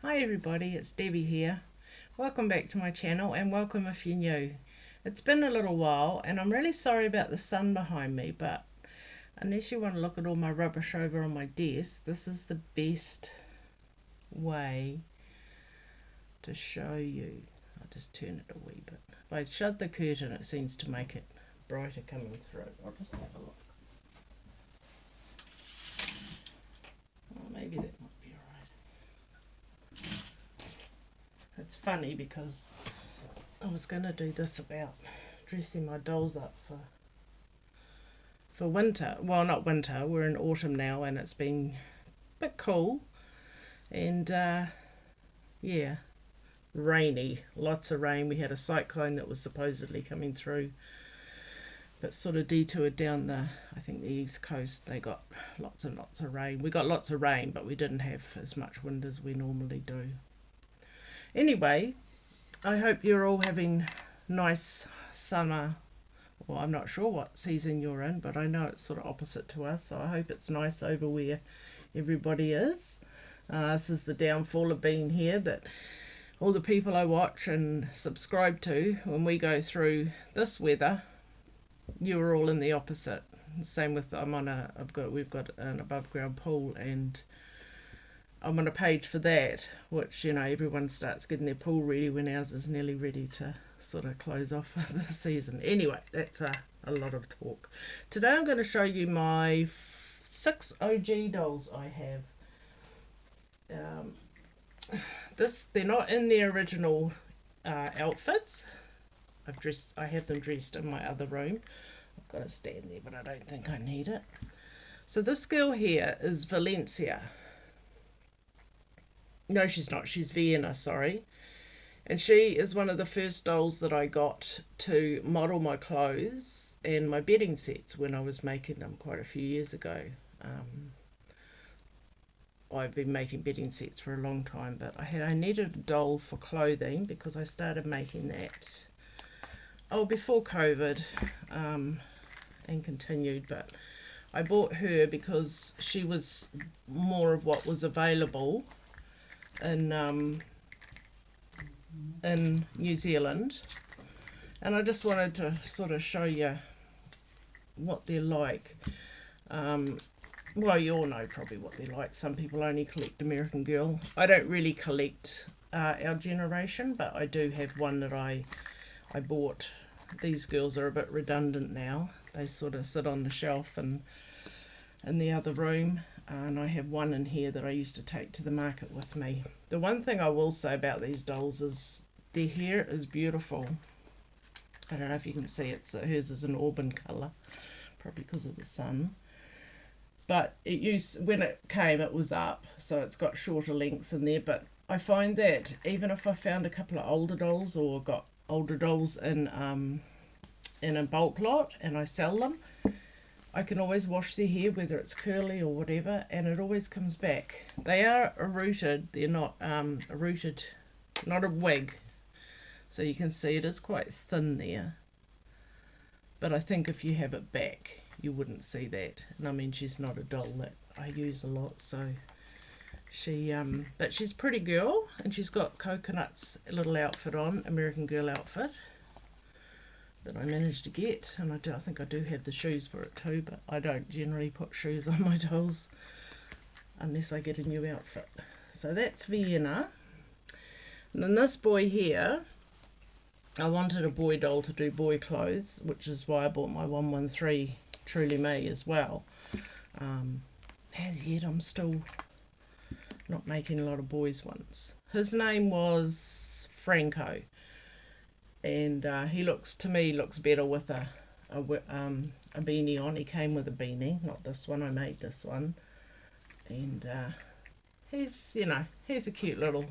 Hi everybody, it's Debbie here. Welcome back to my channel and welcome if you're new. It's been a little while and I'm really sorry about the sun behind me, but unless you want to look at all my rubbish over on my desk, this is the best way to show you. I'll just turn it a wee bit. If I shut the curtain, it seems to make it brighter coming through. I'll just have a look. Oh, maybe that might be alright. It's funny because I was going to do this about dressing my dolls up for winter. Well, not winter, we're in autumn now and it's been a bit cool and yeah, rainy, lots of rain. We had a cyclone that was supposedly coming through but sort of detoured down I think the east coast. They got lots and lots of rain. We got lots of rain, but we didn't have as much wind as we normally do. Anyway, I hope you're all having nice summer. Well, I'm not sure what season you're in, but I know it's sort of opposite to us, so I hope it's nice over where everybody is. This is the downfall of being here, that all the people I watch and subscribe to, when we go through this weather, you're all in the opposite. Same with we've got an above ground pool and I'm on a page for that, which, everyone starts getting their pool ready when ours is nearly ready to sort of close off for the season. Anyway, that's a lot of talk. Today I'm going to show you my 6 OG dolls I have. They're not in their original outfits. I have them dressed in my other room. I've got a stand there, but I don't think I need it. So this girl here is Valencia. No, she's not. She's Vienna, sorry. And she is one of the first dolls that I got to model my clothes and my bedding sets when I was making them quite a few years ago. I've been making bedding sets for a long time, but I needed a doll for clothing because I started making that before COVID, and continued, but I bought her because she was more of what was available in New Zealand, and I just wanted to sort of show you what they're like. Well, you all know probably what they're like. Some people only collect American Girl. I don't really collect our generation, but I do have one that I bought. These girls are a bit redundant now. They sort of sit on the shelf and in the other room, and I have one in here that I used to take to the market with me. The one thing I will say about these dolls is their hair is beautiful. I don't know if you can see it. So hers is an auburn colour, probably because of the sun. But when it came, it was up, so it's got shorter lengths in there. But I find that even if I found a couple of older dolls or got older dolls in a bulk lot and I sell them, I can always wash their hair, whether it's curly or whatever, and it always comes back. They are rooted. They're not rooted, not a wig. So you can see it is quite thin there. But I think if you have it back, you wouldn't see that. And I mean, she's not a doll that I use a lot, so but she's a pretty girl, and she's got Coconut's little outfit on, American Girl outfit that I managed to get, and I think I do have the shoes for it too, but I don't generally put shoes on my dolls unless I get a new outfit. So that's Vienna. And then this boy here, I wanted a boy doll to do boy clothes, which is why I bought my 113 Truly Me as well. As yet, I'm still not making a lot of boys ones. His name was Franco, and he looks better with a beanie on. He came with a beanie, not this one. I made this one, and he's a cute little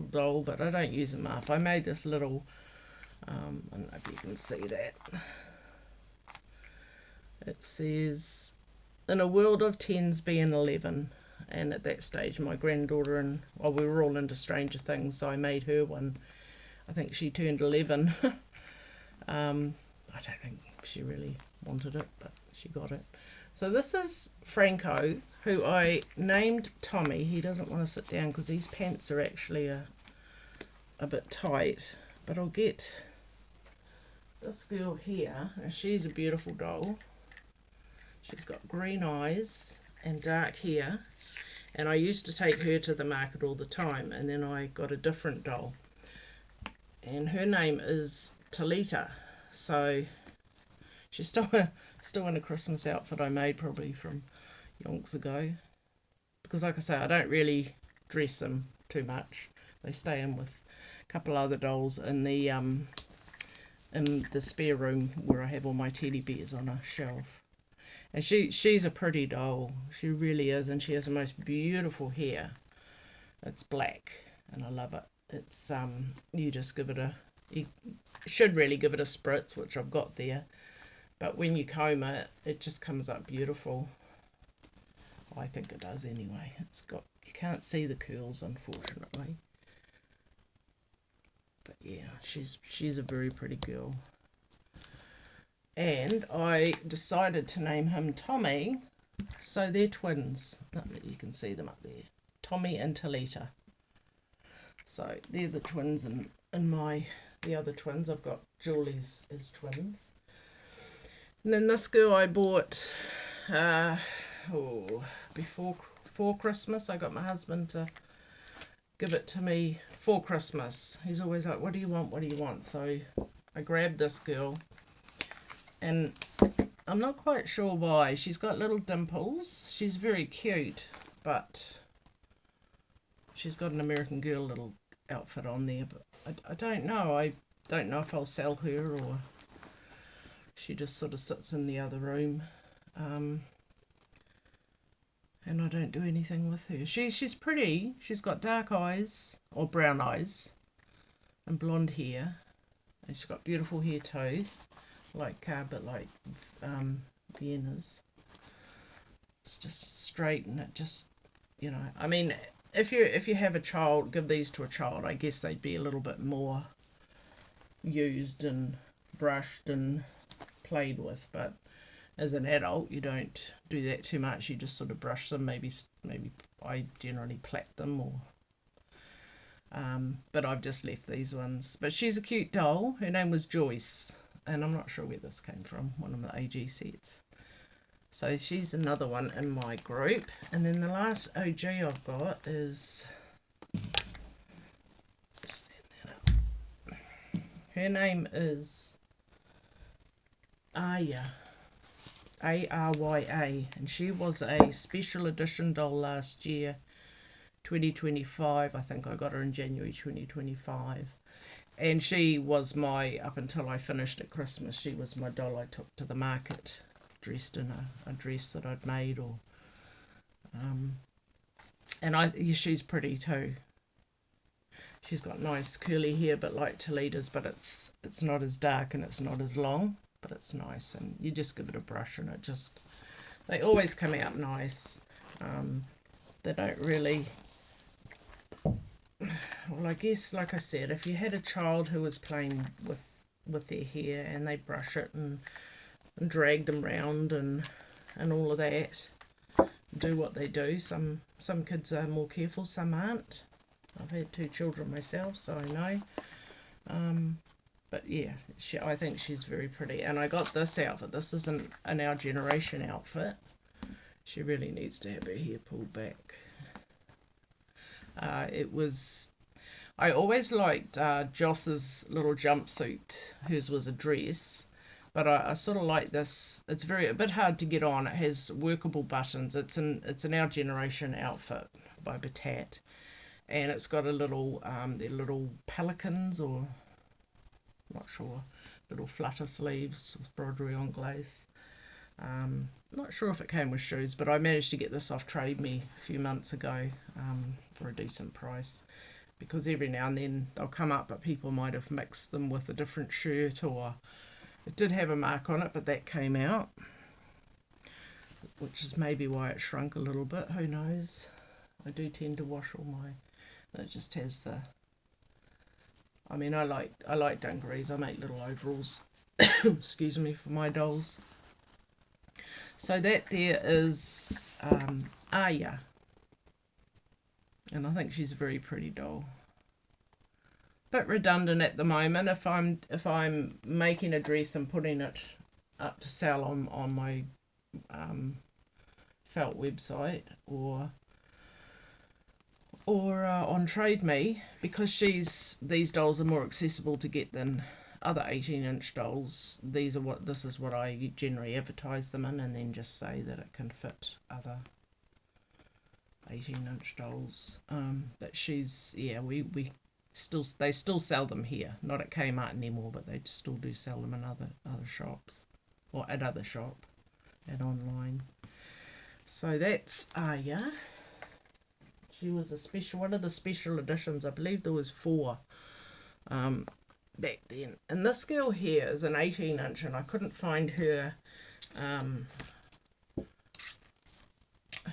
doll, but I don't use him up. I made this little. I don't know if you can see that. It says, "In a world of tens, be an 11." And at that stage, my granddaughter we were all into Stranger Things, so I made her one. I think she turned 11. I don't think she really wanted it, but she got it. So this is Franco, who I named Tommy. He doesn't want to sit down because these pants are actually a bit tight. But I'll get this girl here. Now she's a beautiful doll. She's got green eyes and dark hair. And I used to take her to the market all the time. And then I got a different doll. And her name is Talita. So she's still in a Christmas outfit I made probably from yonks ago. Because like I say, I don't really dress them too much. They stay in with a couple other dolls in the spare room where I have all my teddy bears on a shelf. And she's a pretty doll. She really is, and she has the most beautiful hair. It's black, and I love it. It's you just give it you should really give it a spritz, which I've got there. But when you comb it, it just comes up beautiful. I think it does anyway. You can't see the curls, unfortunately. But yeah, she's a very pretty girl. And I decided to name him Tommy. So they're twins. You can see them up there. Tommy and Talita. So they're the twins, and the other twins, I've got Julie's as twins. And then this girl I bought before Christmas. I got my husband to give it to me for Christmas. He's always like, what do you want? What do you want? So I grabbed this girl. And I'm not quite sure why. She's got little dimples. She's very cute, but she's got an American Girl little outfit on there. But I don't know. I don't know if I'll sell her or she just sort of sits in the other room. And I don't do anything with her. She's pretty. She's got dark eyes, or brown eyes, and blonde hair. And she's got beautiful hair too. But like Vienna's. It's just straight, and it just, I mean, if you have a child, give these to a child, I guess they'd be a little bit more used and brushed and played with. But as an adult, you don't do that too much. You just sort of brush them. Maybe I generally plait them, or but I've just left these ones. But she's a cute doll. Her name was Joyce. And I'm not sure where this came from, one of the AG sets. So she's another one in my group. And then the last OG I've got is... Her name is Arya. Arya. And she was a special edition doll last year, 2025. I think I got her in January 2025. And she was up until I finished at Christmas, she was my doll I took to the market, dressed in a dress that I'd made, she's pretty too. She's got nice curly hair, but like Talita's, but it's not as dark and it's not as long, but it's nice. And you just give it a brush and they always come out nice. They don't really... Well, I guess, like I said, if you had a child who was playing with their hair and they brush it and drag them round and all of that, do what they do. Some kids are more careful, some aren't. I've had 2 children myself, so I know. But yeah, I think she's very pretty. And I got this outfit. This isn't an Our Generation outfit. She really needs to have her hair pulled back. I always liked Joss's little jumpsuit. Hers was a dress, but I sort of like this. It's a bit hard to get on. It has workable buttons. It's an Our Generation outfit by Batat, and it's got they're little pelicans, or I'm not sure, little flutter sleeves with broderie anglaise. Not sure if it came with shoes, but I managed to get this off Trade Me a few months ago for a decent price, because every now and then they'll come up, but people might have mixed them with a different shirt, or it did have a mark on it, but that came out, which is maybe why it shrunk a little bit. Who knows? I do tend to wash all my... It just has the... I mean, I like dungarees. I make little overalls, excuse me, for my dolls. So that there is Aya, and I think she's a very pretty doll. Bit redundant at the moment. If I'm making a dress and putting it up to sell on my felt website or on Trade Me, because these dolls are more accessible to get than other 18-inch dolls. This is what I generally advertise them in, and then just say that it can fit other 18-inch dolls. But they still sell them here, not at Kmart anymore, but they still do sell them in other shops, or at other shop and online. So that's Aya. She was one of the special editions. I believe there was 4 back then. And this girl here is an 18-inch, and I couldn't find her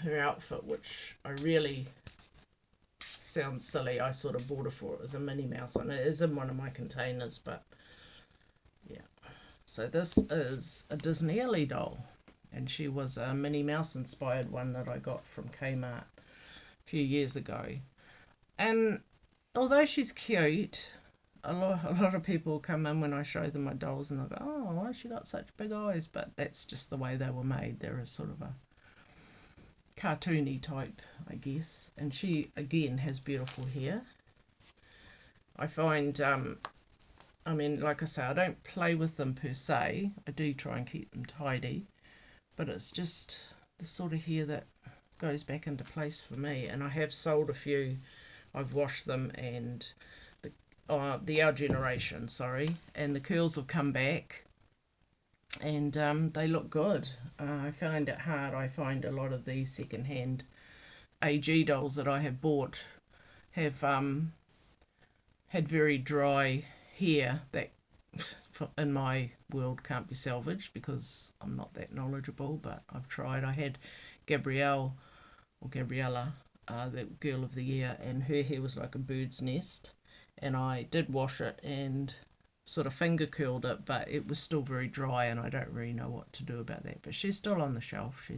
her outfit, which I really sounds silly. I sort of bought her for it as a Minnie Mouse, and it is in one of my containers, but yeah. So this is a Disney Ellie doll, and she was a Minnie Mouse inspired one that I got from Kmart a few years ago. And although she's cute, a lot of people come in when I show them my dolls and they go, oh, why has she got such big eyes? But that's just the way they were made. They're a sort of a cartoony type, I guess. And she again has beautiful hair. I find I mean, like I say, I don't play with them per se. I do try and keep them tidy, but it's just the sort of hair that goes back into place for me. And I have sold a few. I've washed them, and the Our Generation, sorry, and the curls have come back, and they look good. I find it hard. I find a lot of the second-hand AG dolls that I have bought have had very dry hair that in my world can't be salvaged because I'm not that knowledgeable, but I've tried. I had Gabriella, the girl of the year, and her hair was like a bird's nest, and I did wash it and sort of finger curled it, but it was still very dry, and I don't really know what to do about that. But she's still on the shelf.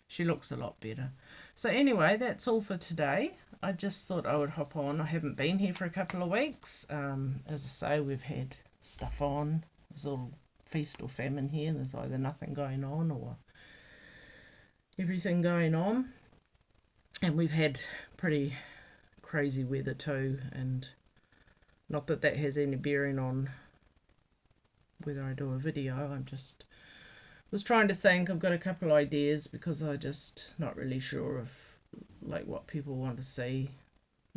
She looks a lot better. So anyway, that's all for today. I just thought I would hop on. I haven't been here for a couple of weeks. As I say, we've had stuff on. There's a little feast or famine here. There's either nothing going on or everything going on. And we've had pretty crazy weather too, and not that that has any bearing on whether I do a video. I'm just was trying to think. I've got a couple of ideas because I just not really sure of like what people want to see.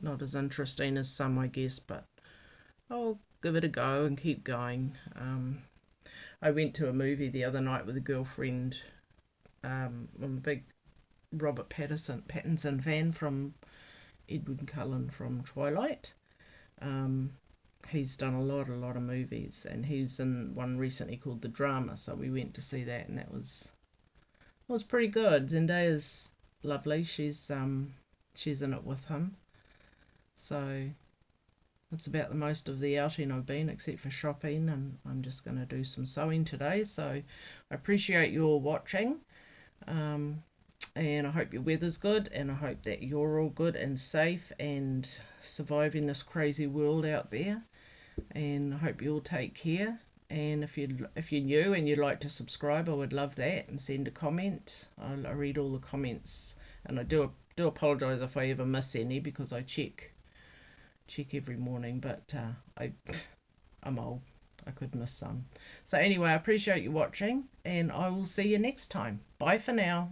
Not as interesting as some, I guess, but I'll give it a go and keep going. I went to a movie the other night with a girlfriend. I'm a big Robert Pattinson fan from Edwin Cullen from Twilight. He's done a lot of movies, and he's in one recently called The Drama, so we went to see that, and that was pretty good. Zendaya's lovely. She's in it with him. So that's about the most of the outing I've been, except for shopping, and I'm just going to do some sewing today. So I appreciate you all watching. And I hope your weather's good, and I hope that you're all good and safe and surviving this crazy world out there. And I hope you all take care. And if you're new and you'd like to subscribe, I would love that, and send a comment. I read all the comments, and I do apologise if I ever miss any, because I check every morning, but I'm old. I could miss some. So anyway, I appreciate you watching, and I will see you next time. Bye for now.